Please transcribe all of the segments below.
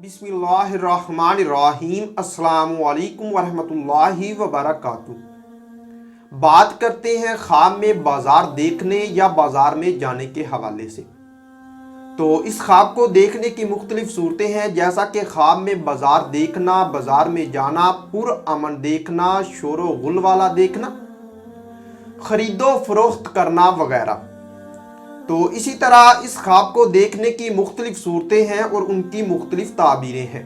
बिस्मिल्लाहिर्रहमानिर्रहीम अस्सलामुअलैकुम वरहमतुल्लाहि वबरकातुहू। बात करते हैं ख्वाब में बाजार देखने या बाजार में जाने के हवाले से। तो इस ख्वाब को देखने की मुख्तलिफ सूरतें हैं, जैसा कि ख्वाब में बाजार देखना, बाजार में जाना, पुरअमन देखना, शोर व गुल वाला देखना, खरीदो फरोख्त करना वगैरह। तो इसी तरह इस ख्वाब को देखने की मुख्तलिफ सूरतें हैं और उनकी मुख्तलिफ ताबीरें हैं।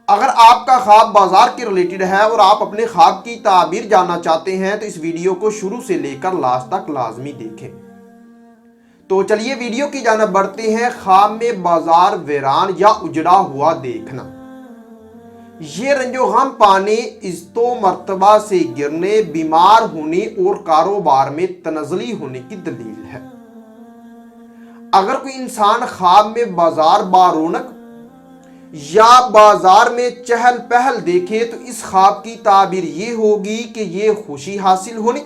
अगर आपका ख्वाब बाजार के रिलेटेड है और आप अपने ख्वाब की ताबीर जानना चाहते हैं तो इस वीडियो को शुरू से लेकर लास्ट तक लाजमी देखें। तो चलिए वीडियो की जानिब बढ़ते हैं। ख्वाब में बाजार वीरान या उजड़ा हुआ देखना, ये रंजो गम पाने, इज्जतो मर्तबा से गिरने, बीमार होने और कारोबार में तनज़ली होने की दलील है। अगर कोई इंसान ख्वाब में बाजार बारौनक या बाजार में चहल पहल देखे तो इस ख्वाब की ताबीर ये होगी कि ये खुशी हासिल होने,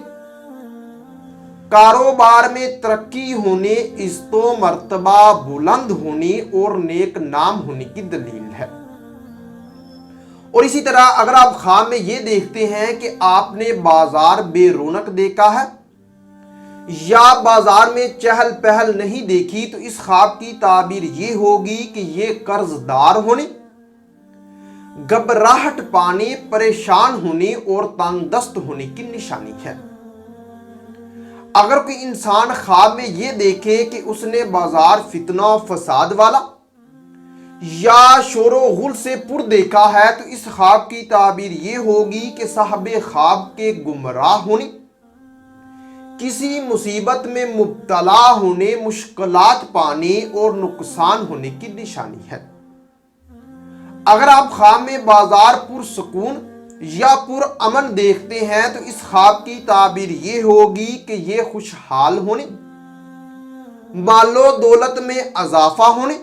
कारोबार में तरक्की होने, इज्जतो मर्तबा बुलंद होने और नेक नाम होने की दलील है। और इसी तरह अगर आप ख्वाब में ये देखते हैं कि आपने बाजार बेरौनक देखा है या बाजार में चहल पहल नहीं देखी तो इस ख्वाब की ताबीर ये होगी कि ये कर्जदार होने, घबराहट पाने, परेशान होने और तंगदस्त होने की निशानी है। अगर कोई इंसान ख्वाब में ये देखे कि उसने बाजार फितना फसाद वाला या शोरो गुल से पुर देखा है तो इस ख्वाब की ताबीर ये होगी कि साहबे ख्वाब के गुमराह होने, किसी मुसीबत में मुब्तला होने, मुश्किलात पाने और नुकसान होने की निशानी है। अगर आप ख्वाब में बाजार पुरसकून या पुरअमन देखते हैं तो इस ख्वाब की ताबीर ये होगी कि ये खुशहाल होने, मालो दौलत में अजाफा होने,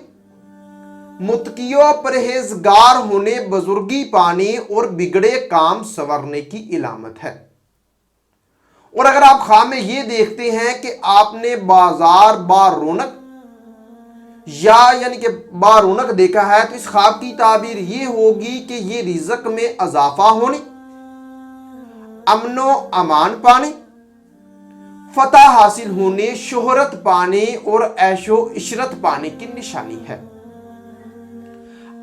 मुत्कियो परहेजगार होने, बुजुर्गी पाने और बिगड़े काम संवरने की इलामत है। और अगर आप ख्वाब में ये देखते हैं कि आपने बाजार बारौनक यानी कि बारौनक देखा है तो इस ख्वाब की ताबीर ये होगी कि ये रिज़्क में अजाफा होने, अमनो अमान पाने, फतह हासिल होने, शोहरत पाने और ऐशो इशरत पाने की निशानी है।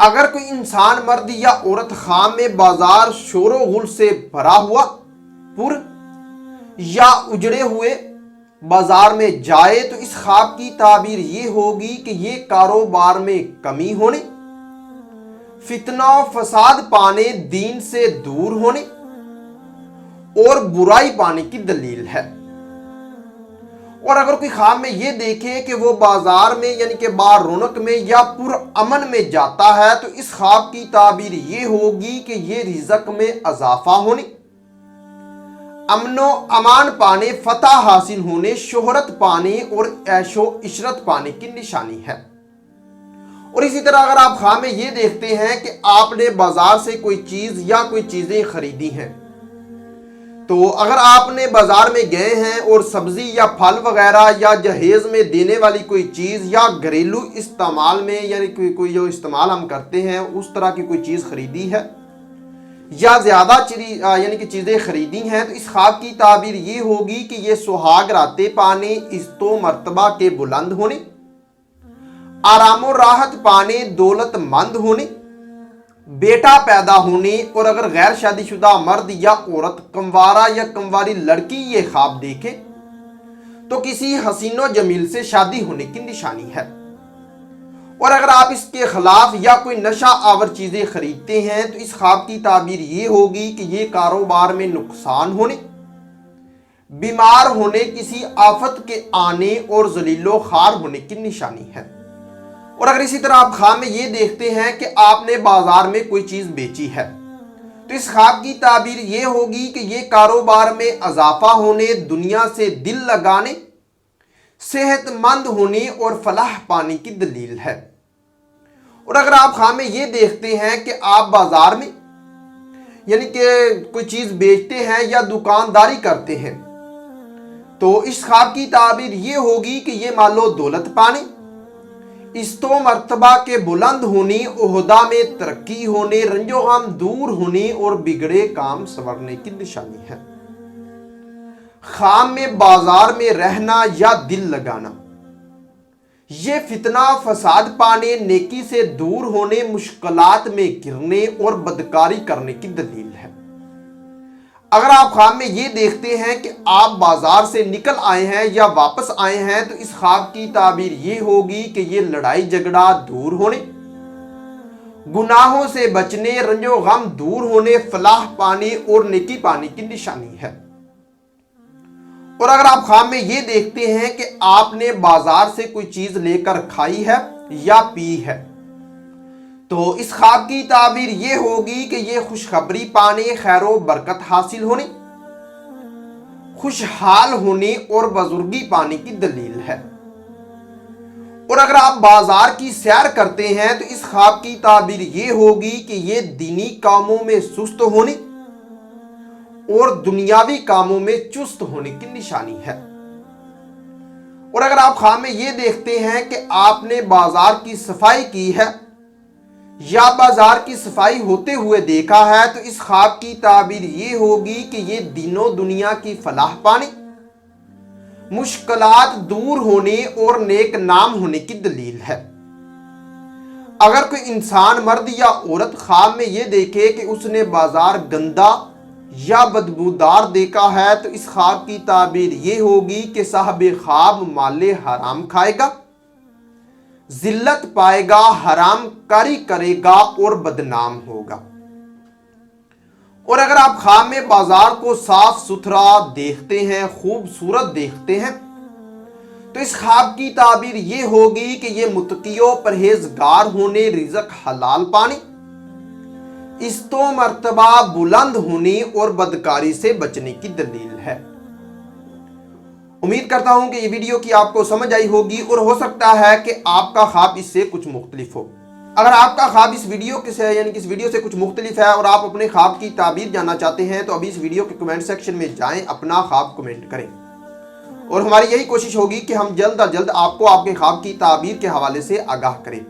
अगर कोई इंसान मर्द या औरत ख्वाब में बाजार शोरो गुल से भरा हुआ पुर या उजड़े हुए बाजार में जाए तो इस ख्वाब की ताबीर ये होगी कि ये कारोबार में कमी होने, फितना फसाद पाने, दीन से दूर होने और बुराई पाने की दलील है। और अगर कोई ख्वाब में ये देखे कि वो बाजार में यानी कि बारौनक में या पुरअमन में जाता है तो इस ख्वाब की ताबीर ये होगी कि ये रिज़्क में अजाफा होने, अमनो अमान पाने, फतह हासिल होने, शोहरत पाने और ऐशो इशरत पाने की निशानी है। और इसी तरह अगर आप ख्वाब में ये देखते हैं कि आपने बाजार से कोई चीज या कोई चीजें खरीदी हैं, तो अगर आपने बाजार में गए हैं और सब्जी या फल वगैरह या जहेज में देने वाली कोई चीज या घरेलू इस्तेमाल में यानी कोई जो इस्तेमाल हम करते हैं उस तरह की कोई चीज खरीदी है या ज्यादा यानी कि चीजें खरीदी हैं तो इस ख्वाब की ताबीर ये होगी कि ये सुहाग रातें पाने, इज्जतो मर्तबा के बुलंद होने, आरामो राहत पाने, दौलतमंद होने, बेटा पैदा होने और अगर गैर शादीशुदा मर्द या औरत, कंवारा या कंवारी लड़की ये ख्वाब देखे तो किसी हसीनो जमील से शादी होने की निशानी है। और अगर आप इसके खिलाफ या कोई नशा आवर चीजें खरीदते हैं तो इस ख्वाब की ताबीर ये होगी कि ये कारोबार में नुकसान होने, बीमार होने, किसी आफत के आने और जलीलो खार होने की निशानी है। और अगर इसी तरह आप ख्वाब में ये देखते हैं कि आपने बाजार में कोई चीज बेची है तो इस ख्वाब की ताबीर ये होगी कि ये कारोबार में अजाफा होने, दुनिया से दिल लगाने, सेहतमंद होने और फलाह पाने की दलील है। और अगर आप ख्वाब में ये देखते हैं कि आप बाजार में यानी कि कोई चीज बेचते हैं या दुकानदारी करते हैं तो इस ख्वाब की ताबीर ये होगी कि ये मालो दौलत पाने, इस्तो मर्तबा के बुलंद होने, ओहदा में तरक्की होने, रंजो गम दूर होने और बिगड़े काम संवरने की निशानी है। खाम में बाजार में रहना या दिल लगाना, ये फितना फसाद पाने, नेकी से दूर होने, मुश्किलात में गिरने और बदकारी करने की दलील है। अगर आप ख्वाब में ये देखते हैं कि आप बाजार से निकल आए हैं या वापस आए हैं, तो इस ख्वाब की ताबीर ये होगी कि ये लड़ाई झगड़ा दूर होने, गुनाहों से बचने, रंजो गम दूर होने, फलाह पाने और नेकी पाने की निशानी है। और अगर आप ख्वाब में ये देखते हैं कि आपने बाजार से कोई चीज लेकर खाई है या पी है, तो इस ख्वाब की ताबीर ये होगी कि ये खुशखबरी पाने, खैरो बरकत हासिल होने, खुशहाल होने और बुजुर्गी पाने की दलील है। और अगर आप बाजार की सैर करते हैं, तो इस ख्वाब की ताबीर ये होगी कि ये दीनी कामों में सुस्त होने और दुनियावी कामों में चुस्त होने की निशानी है। और अगर आप ख्वाब में ये देखते हैं कि आपने बाजार की सफाई की है या बाजार की सफाई होते हुए देखा है, तो इस ख्वाब की ताबीर ये होगी कि ये दिनों दुनिया की फलाह पाने, मुश्किलात दूर होने और नेक नाम होने की दलील है। अगर कोई इंसान, मर्द या औरत ख्वाब में ये देखे कि उसने बाजार गंदा या बदबूदार देखा है, तो इस ख्वाब की ताबीर ये होगी कि साहब ख्वाब माले हराम खाएगा, जिल्लत पाएगा, हराम कारी करेगा और बदनाम होगा। और अगर आप ख्वाब में बाजार को साफ सुथरा देखते हैं, खूबसूरत देखते हैं, तो इस ख्वाब की ताबीर ये होगी कि ये मुत्कियों परहेजगार होने, रिज़्क हलाल पाने, इस्तो मर्तबा बुलंद होने और बदकारी से बचने की दलील है। उम्मीद करता हूं कि ये वीडियो की आपको समझ आई होगी और हो सकता है कि आपका ख्वाब इससे कुछ मुख्तलिफ हो। अगर आपका ख्वाब इस वीडियो के से यानी कि इस वीडियो से कुछ मुख्तलिफ है और आप अपने ख्वाब की ताबीर जानना चाहते हैं, तो अभी इस वीडियो के कमेंट सेक्शन में जाएं, अपना ख्वाब कमेंट करें और हमारी यही कोशिश होगी कि हम जल्द अज जल्द आपको आपके ख्वाब की ताबीर के हवाले से आगाह करें।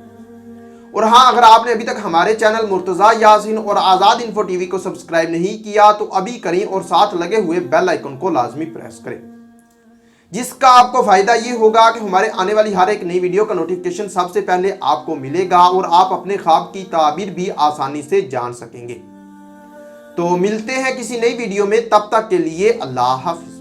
और हाँ, अगर आपने अभी तक हमारे चैनल मुर्तज़ा यासीन और आज़ाद इन्फो टीवी को सब्सक्राइब नहीं किया तो अभी करें और साथ लगे हुए बेल आइकन को लाजमी प्रेस करें, जिसका आपको फायदा ये होगा कि हमारे आने वाली हर एक नई वीडियो का नोटिफिकेशन सबसे पहले आपको मिलेगा और आप अपने ख्वाब की ताबीर भी आसानी से जान सकेंगे। तो मिलते हैं किसी नई वीडियो में, तब तक के लिए अल्लाह हाफ़िज़।